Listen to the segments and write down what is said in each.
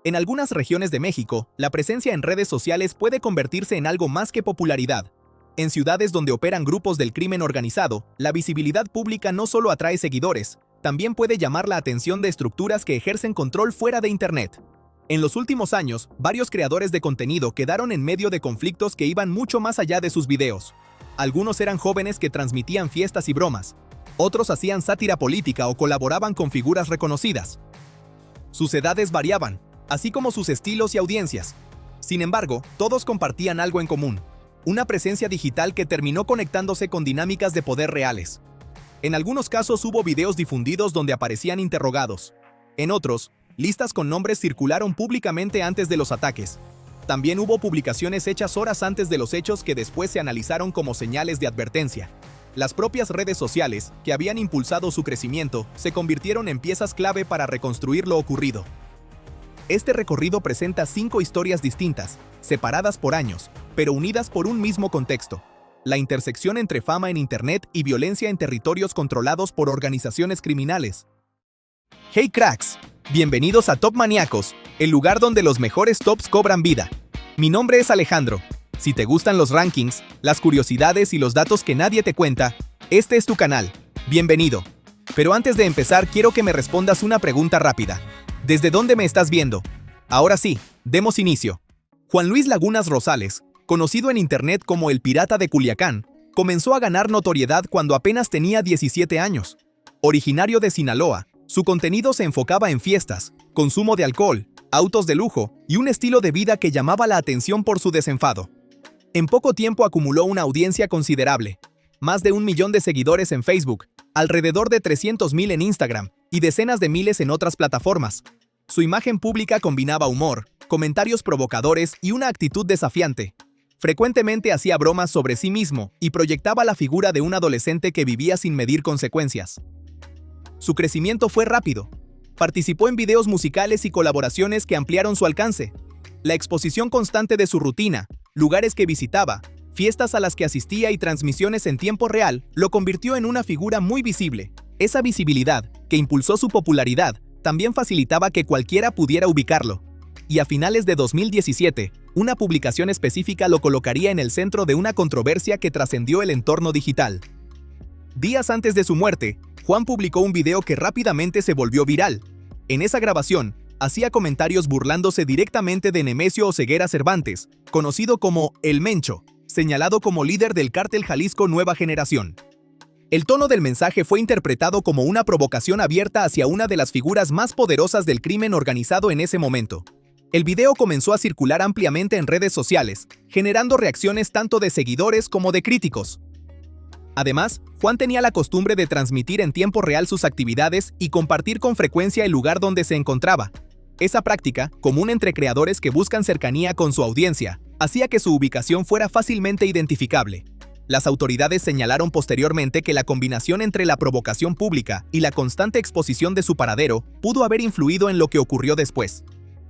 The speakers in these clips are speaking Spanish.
En algunas regiones de México, la presencia en redes sociales puede convertirse en algo más que popularidad. En ciudades donde operan grupos del crimen organizado, la visibilidad pública no solo atrae seguidores, también puede llamar la atención de estructuras que ejercen control fuera de Internet. En los últimos años, varios creadores de contenido quedaron en medio de conflictos que iban mucho más allá de sus videos. Algunos eran jóvenes que transmitían fiestas y bromas. Otros hacían sátira política o colaboraban con figuras reconocidas. Sus edades variaban, así como sus estilos y audiencias. Sin embargo, todos compartían algo en común: una presencia digital que terminó conectándose con dinámicas de poder reales. En algunos casos hubo videos difundidos donde aparecían interrogados. En otros, listas con nombres circularon públicamente antes de los ataques. También hubo publicaciones hechas horas antes de los hechos que después se analizaron como señales de advertencia. Las propias redes sociales, que habían impulsado su crecimiento, se convirtieron en piezas clave para reconstruir lo ocurrido. Este recorrido presenta 5 historias distintas, separadas por años, pero unidas por un mismo contexto: la intersección entre fama en Internet y violencia en territorios controlados por organizaciones criminales. Hey cracks, bienvenidos a Top Maníacos, el lugar donde los mejores tops cobran vida. Mi nombre es Alejandro. Si te gustan los rankings, las curiosidades y los datos que nadie te cuenta, este es tu canal. Bienvenido. Pero antes de empezar, quiero que me respondas una pregunta rápida. ¿Desde dónde me estás viendo? Ahora sí, demos inicio. Juan Luis Lagunas Rosales, conocido en Internet como el Pirata de Culiacán, comenzó a ganar notoriedad cuando apenas tenía 17 años. Originario de Sinaloa, su contenido se enfocaba en fiestas, consumo de alcohol, autos de lujo y un estilo de vida que llamaba la atención por su desenfado. En poco tiempo acumuló una audiencia considerable: más de 1 millón de seguidores en Facebook, alrededor de 300,000 en Instagram y decenas de miles en otras plataformas. Su imagen pública combinaba humor, comentarios provocadores y una actitud desafiante. Frecuentemente hacía bromas sobre sí mismo y proyectaba la figura de un adolescente que vivía sin medir consecuencias. Su crecimiento fue rápido. Participó en videos musicales y colaboraciones que ampliaron su alcance. La exposición constante de su rutina, lugares que visitaba, fiestas a las que asistía y transmisiones en tiempo real lo convirtió en una figura muy visible. Esa visibilidad, que impulsó su popularidad, también facilitaba que cualquiera pudiera ubicarlo. Y a finales de 2017, una publicación específica lo colocaría en el centro de una controversia que trascendió el entorno digital. Días antes de su muerte, Juan publicó un video que rápidamente se volvió viral. En esa grabación, hacía comentarios burlándose directamente de Nemesio Oseguera Cervantes, conocido como El Mencho, señalado como líder del cártel Jalisco Nueva Generación. El tono del mensaje fue interpretado como una provocación abierta hacia una de las figuras más poderosas del crimen organizado en ese momento. El video comenzó a circular ampliamente en redes sociales, generando reacciones tanto de seguidores como de críticos. Además, Juan tenía la costumbre de transmitir en tiempo real sus actividades y compartir con frecuencia el lugar donde se encontraba. Esa práctica, común entre creadores que buscan cercanía con su audiencia, hacía que su ubicación fuera fácilmente identificable. Las autoridades señalaron posteriormente que la combinación entre la provocación pública y la constante exposición de su paradero pudo haber influido en lo que ocurrió después.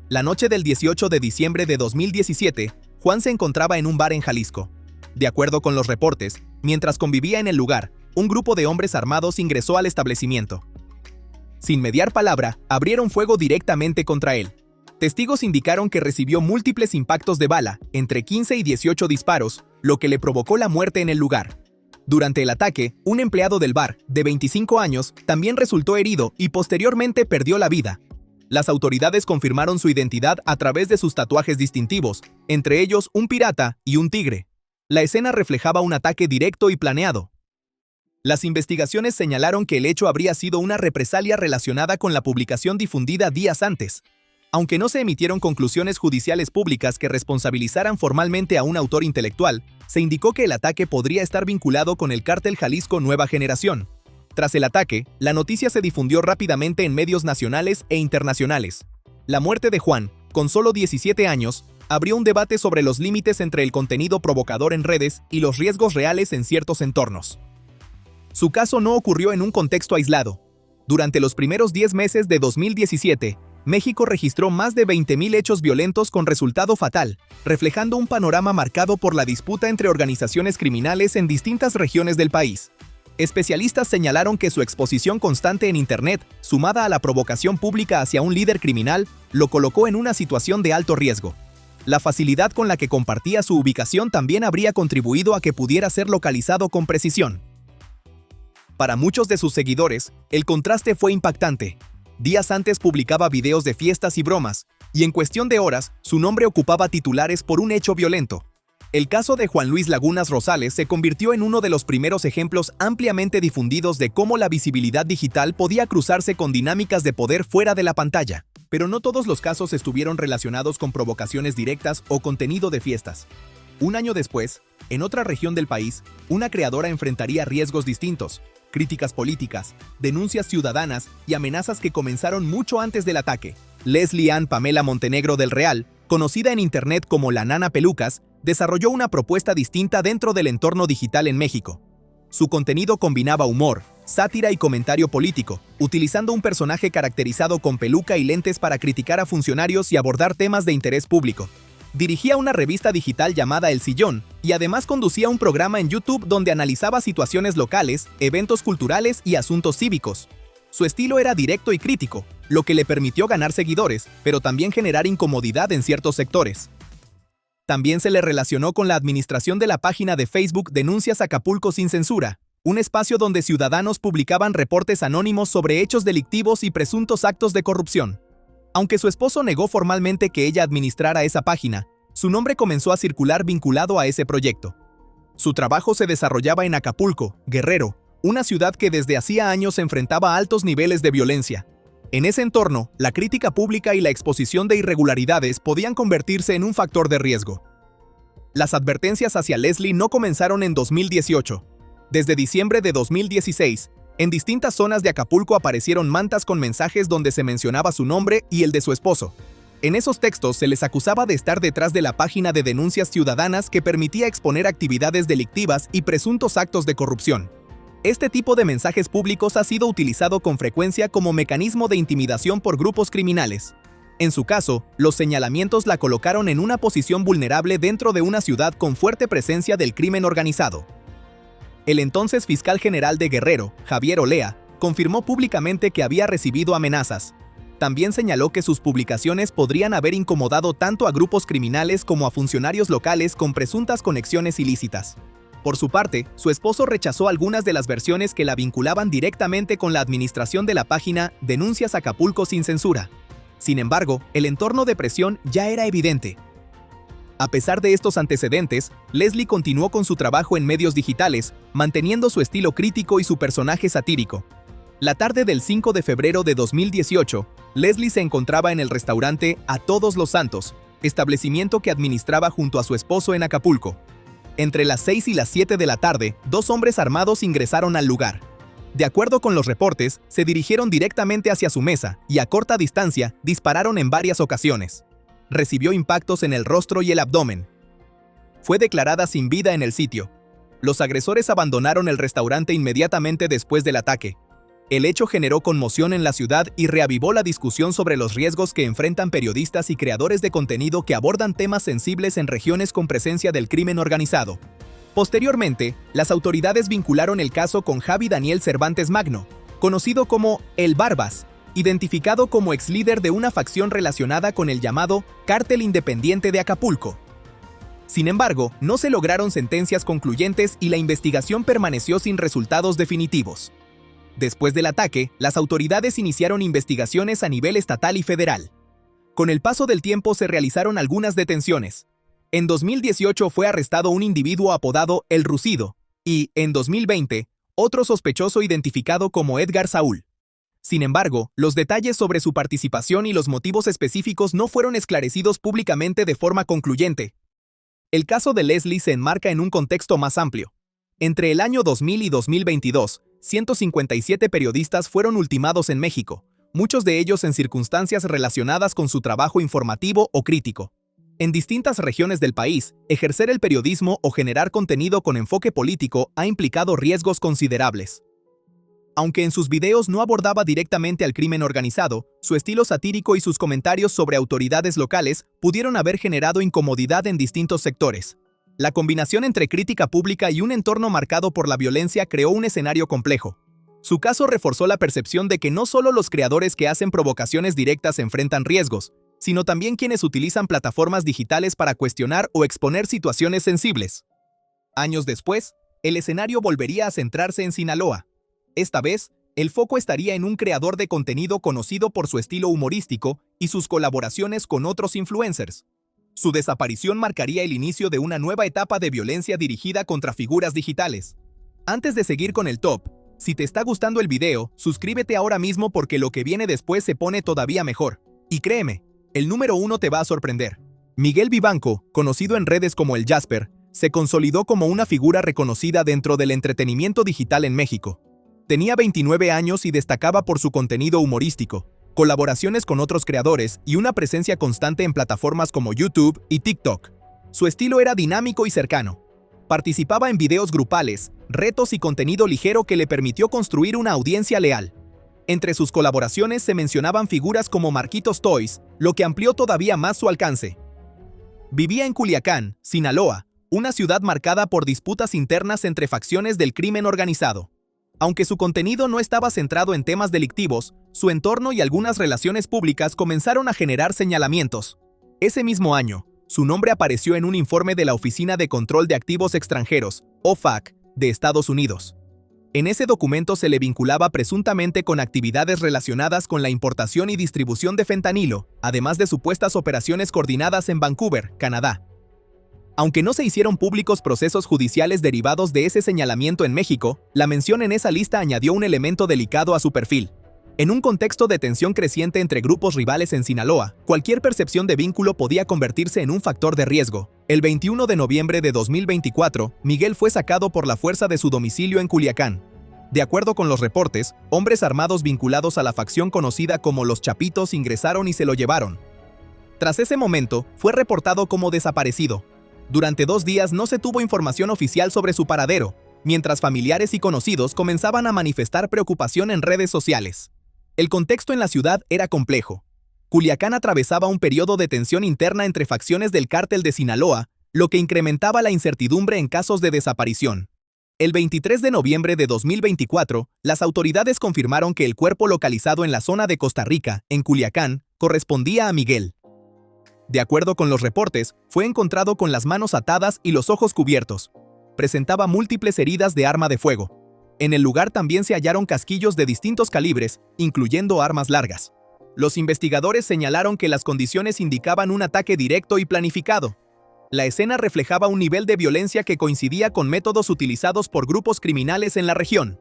La noche del 18 de diciembre de 2017, Juan se encontraba en un bar en Jalisco. De acuerdo con los reportes, mientras convivía en el lugar, un grupo de hombres armados ingresó al establecimiento. Sin mediar palabra, abrieron fuego directamente contra él. Testigos indicaron que recibió múltiples impactos de bala, entre 15 y 18 disparos, lo que le provocó la muerte en el lugar. Durante el ataque, un empleado del bar, de 25 años, también resultó herido y posteriormente perdió la vida. Las autoridades confirmaron su identidad a través de sus tatuajes distintivos, entre ellos un pirata y un tigre. La escena reflejaba un ataque directo y planeado. Las investigaciones señalaron que el hecho habría sido una represalia relacionada con la publicación difundida días antes. Aunque no se emitieron conclusiones judiciales públicas que responsabilizaran formalmente a un autor intelectual, se indicó que el ataque podría estar vinculado con el cártel Jalisco Nueva Generación. Tras el ataque, la noticia se difundió rápidamente en medios nacionales e internacionales. La muerte de Juan, con solo 17 años, abrió un debate sobre los límites entre el contenido provocador en redes y los riesgos reales en ciertos entornos. Su caso no ocurrió en un contexto aislado. Durante los primeros 10 meses de 2017, México registró más de 20,000 hechos violentos con resultado fatal, reflejando un panorama marcado por la disputa entre organizaciones criminales en distintas regiones del país. Especialistas señalaron que su exposición constante en Internet, sumada a la provocación pública hacia un líder criminal, lo colocó en una situación de alto riesgo. La facilidad con la que compartía su ubicación también habría contribuido a que pudiera ser localizado con precisión. Para muchos de sus seguidores, el contraste fue impactante. Días antes publicaba videos de fiestas y bromas, y en cuestión de horas, su nombre ocupaba titulares por un hecho violento. El caso de Juan Luis Lagunas Rosales se convirtió en uno de los primeros ejemplos ampliamente difundidos de cómo la visibilidad digital podía cruzarse con dinámicas de poder fuera de la pantalla. Pero no todos los casos estuvieron relacionados con provocaciones directas o contenido de fiestas. Un año después, en otra región del país, una creadora enfrentaría riesgos distintos, críticas políticas, denuncias ciudadanas y amenazas que comenzaron mucho antes del ataque. Leslie Ann Pamela Montenegro del Real, conocida en Internet como la Nana Pelucas, desarrolló una propuesta distinta dentro del entorno digital en México. Su contenido combinaba humor, sátira y comentario político, utilizando un personaje caracterizado con peluca y lentes para criticar a funcionarios y abordar temas de interés público. Dirigía una revista digital llamada El Sillón y además conducía un programa en YouTube donde analizaba situaciones locales, eventos culturales y asuntos cívicos. Su estilo era directo y crítico, lo que le permitió ganar seguidores, pero también generar incomodidad en ciertos sectores. También se le relacionó con la administración de la página de Facebook Denuncias Acapulco sin Censura, un espacio donde ciudadanos publicaban reportes anónimos sobre hechos delictivos y presuntos actos de corrupción. Aunque su esposo negó formalmente que ella administrara esa página, su nombre comenzó a circular vinculado a ese proyecto. Su trabajo se desarrollaba en Acapulco, Guerrero, una ciudad que desde hacía años enfrentaba altos niveles de violencia. En ese entorno, la crítica pública y la exposición de irregularidades podían convertirse en un factor de riesgo. Las advertencias hacia Leslie no comenzaron en 2018. Desde diciembre de 2016, en distintas zonas de Acapulco aparecieron mantas con mensajes donde se mencionaba su nombre y el de su esposo. En esos textos se les acusaba de estar detrás de la página de denuncias ciudadanas que permitía exponer actividades delictivas y presuntos actos de corrupción. Este tipo de mensajes públicos ha sido utilizado con frecuencia como mecanismo de intimidación por grupos criminales. En su caso, los señalamientos la colocaron en una posición vulnerable dentro de una ciudad con fuerte presencia del crimen organizado. El entonces fiscal general de Guerrero, Javier Olea, confirmó públicamente que había recibido amenazas. También señaló que sus publicaciones podrían haber incomodado tanto a grupos criminales como a funcionarios locales con presuntas conexiones ilícitas. Por su parte, su esposo rechazó algunas de las versiones que la vinculaban directamente con la administración de la página Denuncias Acapulco sin Censura. Sin embargo, el entorno de presión ya era evidente. A pesar de estos antecedentes, Leslie continuó con su trabajo en medios digitales, manteniendo su estilo crítico y su personaje satírico. La tarde del 5 de febrero de 2018, Leslie se encontraba en el restaurante A Todos los Santos, establecimiento que administraba junto a su esposo en Acapulco. Entre las 6 y las 7 de la tarde, dos hombres armados ingresaron al lugar. De acuerdo con los reportes, se dirigieron directamente hacia su mesa y a corta distancia dispararon en varias ocasiones. Recibió impactos en el rostro y el abdomen. Fue declarada sin vida en el sitio. Los agresores abandonaron el restaurante inmediatamente después del ataque. El hecho generó conmoción en la ciudad y reavivó la discusión sobre los riesgos que enfrentan periodistas y creadores de contenido que abordan temas sensibles en regiones con presencia del crimen organizado. Posteriormente, las autoridades vincularon el caso con Javi Daniel Cervantes Magno, conocido como El Barbas, identificado como ex líder de una facción relacionada con el llamado Cártel Independiente de Acapulco. Sin embargo, no se lograron sentencias concluyentes y la investigación permaneció sin resultados definitivos. Después del ataque, las autoridades iniciaron investigaciones a nivel estatal y federal. Con el paso del tiempo se realizaron algunas detenciones. En 2018 fue arrestado un individuo apodado El Rucido, y, en 2020, otro sospechoso identificado como Edgar Saúl. Sin embargo, los detalles sobre su participación y los motivos específicos no fueron esclarecidos públicamente de forma concluyente. El caso de Leslie se enmarca en un contexto más amplio. Entre el año 2000 y 2022, 157 periodistas fueron ultimados en México, muchos de ellos en circunstancias relacionadas con su trabajo informativo o crítico. En distintas regiones del país, ejercer el periodismo o generar contenido con enfoque político ha implicado riesgos considerables. Aunque en sus videos no abordaba directamente al crimen organizado, su estilo satírico y sus comentarios sobre autoridades locales pudieron haber generado incomodidad en distintos sectores. La combinación entre crítica pública y un entorno marcado por la violencia creó un escenario complejo. Su caso reforzó la percepción de que no solo los creadores que hacen provocaciones directas enfrentan riesgos, sino también quienes utilizan plataformas digitales para cuestionar o exponer situaciones sensibles. Años después, el escenario volvería a centrarse en Sinaloa. Esta vez, el foco estaría en un creador de contenido conocido por su estilo humorístico y sus colaboraciones con otros influencers. Su desaparición marcaría el inicio de una nueva etapa de violencia dirigida contra figuras digitales. Antes de seguir con el top, si te está gustando el video, suscríbete ahora mismo porque lo que viene después se pone todavía mejor. Y créeme, el número 1 te va a sorprender. Miguel Vivanco, conocido en redes como el Jasper, se consolidó como una figura reconocida dentro del entretenimiento digital en México. Tenía 29 años y destacaba por su contenido humorístico, colaboraciones con otros creadores y una presencia constante en plataformas como YouTube y TikTok. Su estilo era dinámico y cercano. Participaba en videos grupales, retos y contenido ligero que le permitió construir una audiencia leal. Entre sus colaboraciones se mencionaban figuras como Marquitos Toys, lo que amplió todavía más su alcance. Vivía en Culiacán, Sinaloa, una ciudad marcada por disputas internas entre facciones del crimen organizado. Aunque su contenido no estaba centrado en temas delictivos, su entorno y algunas relaciones públicas comenzaron a generar señalamientos. Ese mismo año, su nombre apareció en un informe de la Oficina de Control de Activos Extranjeros, OFAC, de Estados Unidos. En ese documento se le vinculaba presuntamente con actividades relacionadas con la importación y distribución de fentanilo, además de supuestas operaciones coordinadas en Vancouver, Canadá. Aunque no se hicieron públicos procesos judiciales derivados de ese señalamiento en México, la mención en esa lista añadió un elemento delicado a su perfil. En un contexto de tensión creciente entre grupos rivales en Sinaloa, cualquier percepción de vínculo podía convertirse en un factor de riesgo. El 21 de noviembre de 2024, Miguel fue sacado por la fuerza de su domicilio en Culiacán. De acuerdo con los reportes, hombres armados vinculados a la facción conocida como los Chapitos ingresaron y se lo llevaron. Tras ese momento, fue reportado como desaparecido. Durante 2 días no se tuvo información oficial sobre su paradero, mientras familiares y conocidos comenzaban a manifestar preocupación en redes sociales. El contexto en la ciudad era complejo. Culiacán atravesaba un periodo de tensión interna entre facciones del cártel de Sinaloa, lo que incrementaba la incertidumbre en casos de desaparición. El 23 de noviembre de 2024, las autoridades confirmaron que el cuerpo localizado en la zona de Costa Rica, en Culiacán, correspondía a Miguel. De acuerdo con los reportes, fue encontrado con las manos atadas y los ojos cubiertos. Presentaba múltiples heridas de arma de fuego. En el lugar también se hallaron casquillos de distintos calibres, incluyendo armas largas. Los investigadores señalaron que las condiciones indicaban un ataque directo y planificado. La escena reflejaba un nivel de violencia que coincidía con métodos utilizados por grupos criminales en la región.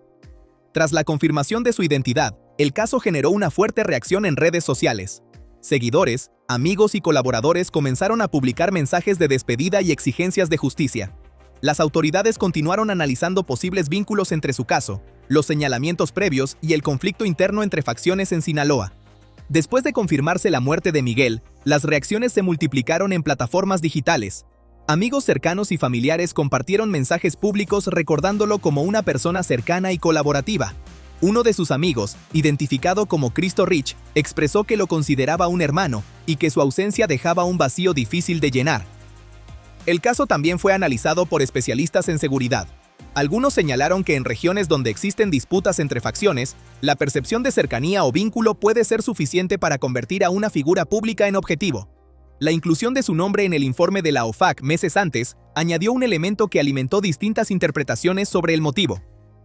Tras la confirmación de su identidad, el caso generó una fuerte reacción en redes sociales. Seguidores, amigos y colaboradores comenzaron a publicar mensajes de despedida y exigencias de justicia. Las autoridades continuaron analizando posibles vínculos entre su caso, los señalamientos previos y el conflicto interno entre facciones en Sinaloa. Después de confirmarse la muerte de Miguel, las reacciones se multiplicaron en plataformas digitales. Amigos cercanos y familiares compartieron mensajes públicos recordándolo como una persona cercana y colaborativa. Uno de sus amigos, identificado como Cristo Rich, expresó que lo consideraba un hermano y que su ausencia dejaba un vacío difícil de llenar. El caso también fue analizado por especialistas en seguridad. Algunos señalaron que en regiones donde existen disputas entre facciones, la percepción de cercanía o vínculo puede ser suficiente para convertir a una figura pública en objetivo. La inclusión de su nombre en el informe de la OFAC meses antes añadió un elemento que alimentó distintas interpretaciones sobre el motivo.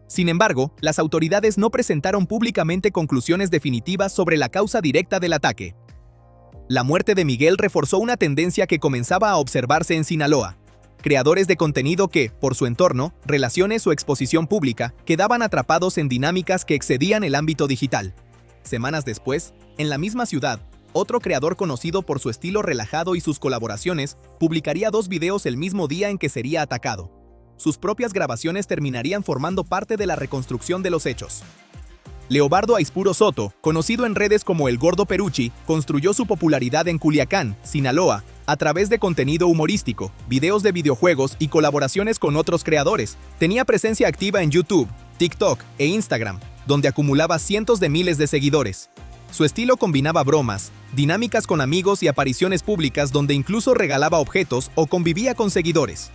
Sin embargo, las autoridades no presentaron públicamente conclusiones definitivas sobre la causa directa del ataque. La muerte de Miguel reforzó una tendencia que comenzaba a observarse en Sinaloa. Creadores de contenido que, por su entorno, relaciones o exposición pública, quedaban atrapados en dinámicas que excedían el ámbito digital. Semanas después, en la misma ciudad, otro creador conocido por su estilo relajado y sus colaboraciones, publicaría 2 videos el mismo día en que sería atacado. Sus propias grabaciones terminarían formando parte de la reconstrucción de los hechos. Leobardo Aispuro Soto, conocido en redes como El Gordo Perucci, construyó su popularidad en Culiacán, Sinaloa, a través de contenido humorístico, videos de videojuegos y colaboraciones con otros creadores. Tenía presencia activa en YouTube, TikTok e Instagram, donde acumulaba cientos de miles de seguidores. Su estilo combinaba bromas, dinámicas con amigos y apariciones públicas donde incluso regalaba objetos o convivía con seguidores.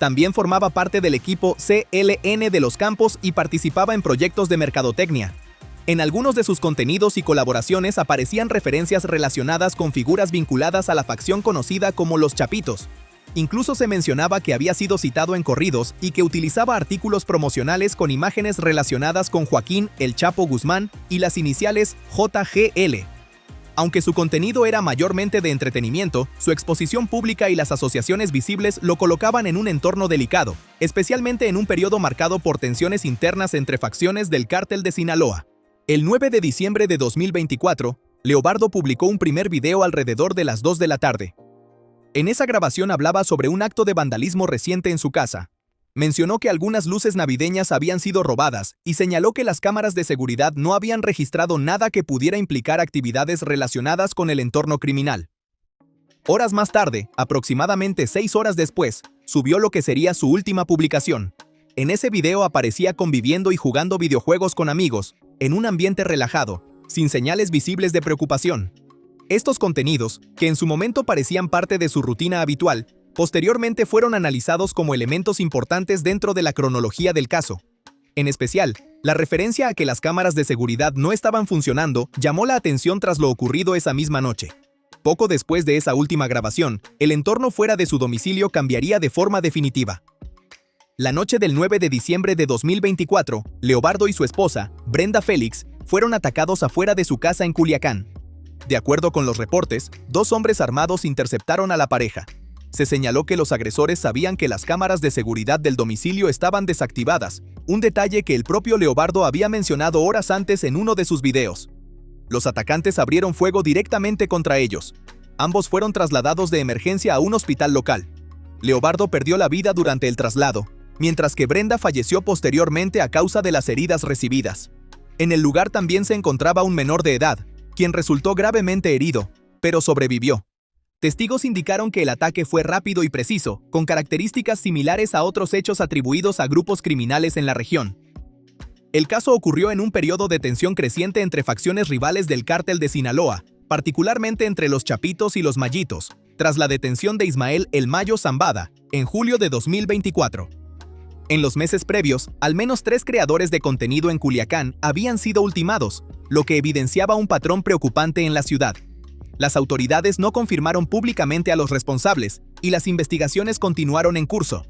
También formaba parte del equipo CLN de Los Campos y participaba en proyectos de mercadotecnia. En algunos de sus contenidos y colaboraciones aparecían referencias relacionadas con figuras vinculadas a la facción conocida como Los Chapitos. Incluso se mencionaba que había sido citado en corridos y que utilizaba artículos promocionales con imágenes relacionadas con Joaquín El Chapo Guzmán y las iniciales JGL. Aunque su contenido era mayormente de entretenimiento, su exposición pública y las asociaciones visibles lo colocaban en un entorno delicado, especialmente en un periodo marcado por tensiones internas entre facciones del Cártel de Sinaloa. El 9 de diciembre de 2024, Leobardo publicó un primer video alrededor de las 2 de la tarde. En esa grabación hablaba sobre un acto de vandalismo reciente en su casa. Mencionó que algunas luces navideñas habían sido robadas y señaló que las cámaras de seguridad no habían registrado nada que pudiera implicar actividades relacionadas con el entorno criminal. Horas más tarde, aproximadamente 6 horas después, subió lo que sería su última publicación. En ese video aparecía conviviendo y jugando videojuegos con amigos, en un ambiente relajado, sin señales visibles de preocupación. Estos contenidos, que en su momento parecían parte de su rutina habitual, posteriormente fueron analizados como elementos importantes dentro de la cronología del caso. En especial, la referencia a que las cámaras de seguridad no estaban funcionando llamó la atención tras lo ocurrido esa misma noche. Poco después de esa última grabación, el entorno fuera de su domicilio cambiaría de forma definitiva. La noche del 9 de diciembre de 2024, Leobardo y su esposa, Brenda Félix, fueron atacados afuera de su casa en Culiacán. De acuerdo con los reportes, 2 hombres armados interceptaron a la pareja. Se señaló que los agresores sabían que las cámaras de seguridad del domicilio estaban desactivadas, un detalle que el propio Leobardo había mencionado horas antes en uno de sus videos. Los atacantes abrieron fuego directamente contra ellos. Ambos fueron trasladados de emergencia a un hospital local. Leobardo perdió la vida durante el traslado, mientras que Brenda falleció posteriormente a causa de las heridas recibidas. En el lugar también se encontraba un menor de edad, quien resultó gravemente herido, pero sobrevivió. Testigos indicaron que el ataque fue rápido y preciso, con características similares a otros hechos atribuidos a grupos criminales en la región. El caso ocurrió en un periodo de tensión creciente entre facciones rivales del Cártel de Sinaloa, particularmente entre los Chapitos y los Mayitos, tras la detención de Ismael El Mayo Zambada, en julio de 2024. En los meses previos, al menos 3 creadores de contenido en Culiacán habían sido ultimados, lo que evidenciaba un patrón preocupante en la ciudad. Las autoridades no confirmaron públicamente a los responsables, y las investigaciones continuaron en curso.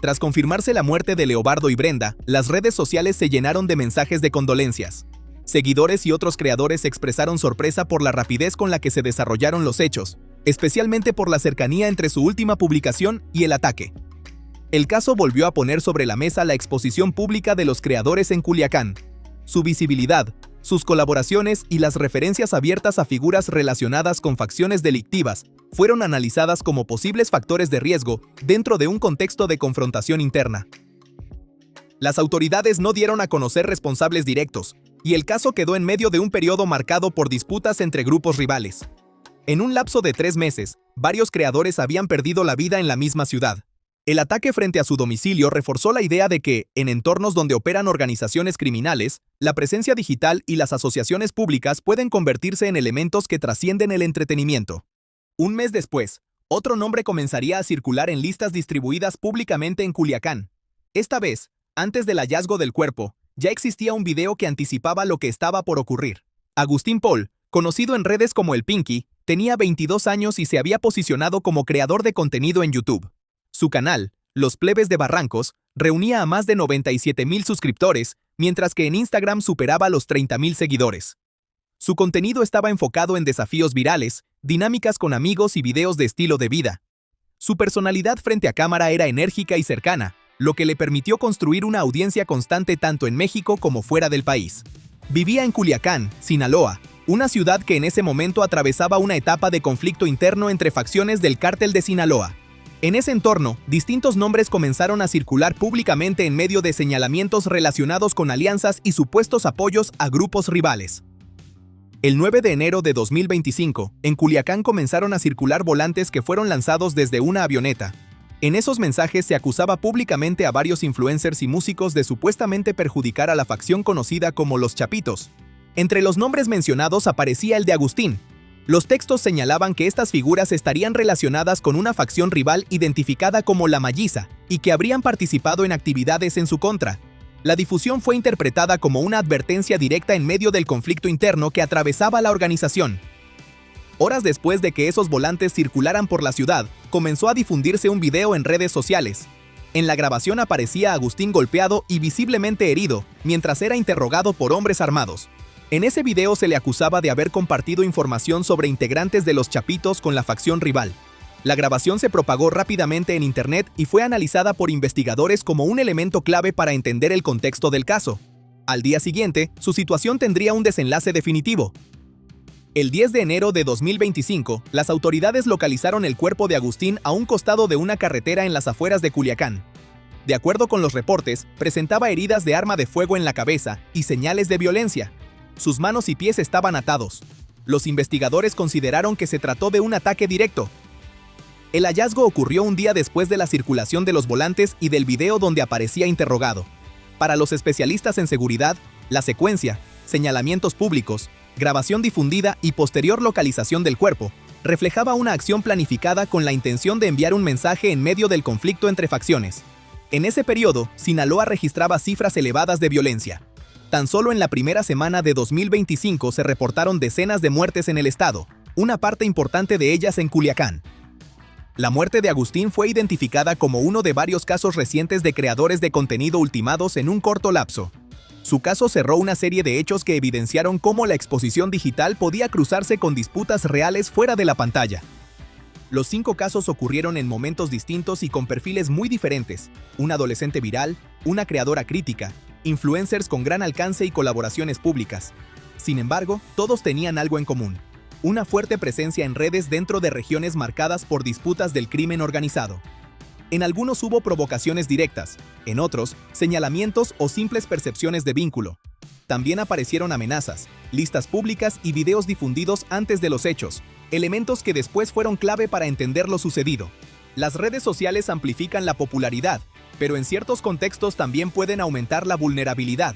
Tras confirmarse la muerte de Leobardo y Brenda, las redes sociales se llenaron de mensajes de condolencias. Seguidores y otros creadores expresaron sorpresa por la rapidez con la que se desarrollaron los hechos, especialmente por la cercanía entre su última publicación y el ataque. El caso volvió a poner sobre la mesa la exposición pública de los creadores en Culiacán. Su visibilidad, sus colaboraciones y las referencias abiertas a figuras relacionadas con facciones delictivas fueron analizadas como posibles factores de riesgo dentro de un contexto de confrontación interna. Las autoridades no dieron a conocer responsables directos, y el caso quedó en medio de un periodo marcado por disputas entre grupos rivales. En un lapso de 3 meses, varios creadores habían perdido la vida en la misma ciudad. El ataque frente a su domicilio reforzó la idea de que, en entornos donde operan organizaciones criminales, la presencia digital y las asociaciones públicas pueden convertirse en elementos que trascienden el entretenimiento. Un mes después, otro nombre comenzaría a circular en listas distribuidas públicamente en Culiacán. Esta vez, antes del hallazgo del cuerpo, ya existía un video que anticipaba lo que estaba por ocurrir. Agustín Paul, conocido en redes como el Pinky, tenía 22 años y se había posicionado como creador de contenido en YouTube. Su canal, Los Plebes de Barrancos, reunía a más de 97,000 suscriptores, mientras que en Instagram superaba los 30,000 seguidores. Su contenido estaba enfocado en desafíos virales, dinámicas con amigos y videos de estilo de vida. Su personalidad frente a cámara era enérgica y cercana, lo que le permitió construir una audiencia constante tanto en México como fuera del país. Vivía en Culiacán, Sinaloa, una ciudad que en ese momento atravesaba una etapa de conflicto interno entre facciones del Cártel de Sinaloa. En ese entorno, distintos nombres comenzaron a circular públicamente en medio de señalamientos relacionados con alianzas y supuestos apoyos a grupos rivales. El 9 de enero de 2025, en Culiacán comenzaron a circular volantes que fueron lanzados desde una avioneta. En esos mensajes se acusaba públicamente a varios influencers y músicos de supuestamente perjudicar a la facción conocida como Los Chapitos. Entre los nombres mencionados aparecía el de Agustín. Los textos señalaban que estas figuras estarían relacionadas con una facción rival identificada como la Malliza y que habrían participado en actividades en su contra. La difusión fue interpretada como una advertencia directa en medio del conflicto interno que atravesaba la organización. Horas después de que esos volantes circularan por la ciudad, comenzó a difundirse un video en redes sociales. En la grabación aparecía Agustín golpeado y visiblemente herido, mientras era interrogado por hombres armados. En ese video se le acusaba de haber compartido información sobre integrantes de los Chapitos con la facción rival. La grabación se propagó rápidamente en internet y fue analizada por investigadores como un elemento clave para entender el contexto del caso. Al día siguiente, su situación tendría un desenlace definitivo. El 10 de enero de 2025, las autoridades localizaron el cuerpo de Agustín a un costado de una carretera en las afueras de Culiacán. De acuerdo con los reportes, presentaba heridas de arma de fuego en la cabeza y señales de violencia. Sus manos y pies estaban atados. Los investigadores consideraron que se trató de un ataque directo. El hallazgo ocurrió un día después de la circulación de los volantes y del video donde aparecía interrogado. Para los especialistas en seguridad, la secuencia, señalamientos públicos, grabación difundida y posterior localización del cuerpo, reflejaba una acción planificada con la intención de enviar un mensaje en medio del conflicto entre facciones. En ese periodo, Sinaloa registraba cifras elevadas de violencia. Tan solo en la primera semana de 2025 se reportaron decenas de muertes en el estado, una parte importante de ellas en Culiacán. La muerte de Agustín fue identificada como uno de varios casos recientes de creadores de contenido ultimados en un corto lapso. Su caso cerró una serie de hechos que evidenciaron cómo la exposición digital podía cruzarse con disputas reales fuera de la pantalla. Los 5 casos ocurrieron en momentos distintos y con perfiles muy diferentes: un adolescente viral, una creadora crítica, influencers con gran alcance y colaboraciones públicas. Sin embargo, todos tenían algo en común: una fuerte presencia en redes dentro de regiones marcadas por disputas del crimen organizado. En algunos hubo provocaciones directas, en otros, señalamientos o simples percepciones de vínculo. También aparecieron amenazas, listas públicas y videos difundidos antes de los hechos, elementos que después fueron clave para entender lo sucedido. Las redes sociales amplifican la popularidad, pero en ciertos contextos también pueden aumentar la vulnerabilidad.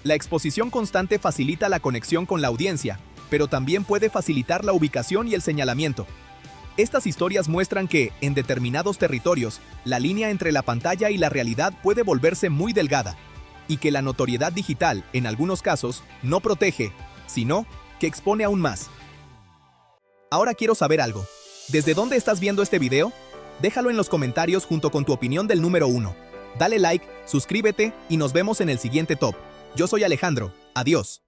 La exposición constante facilita la conexión con la audiencia, pero también puede facilitar la ubicación y el señalamiento. Estas historias muestran que, en determinados territorios, la línea entre la pantalla y la realidad puede volverse muy delgada, y que la notoriedad digital, en algunos casos, no protege, sino que expone aún más. Ahora quiero saber algo. ¿Desde dónde estás viendo este video? Déjalo en los comentarios junto con tu opinión del número 1. Dale like, suscríbete y nos vemos en el siguiente top. Yo soy Alejandro. Adiós.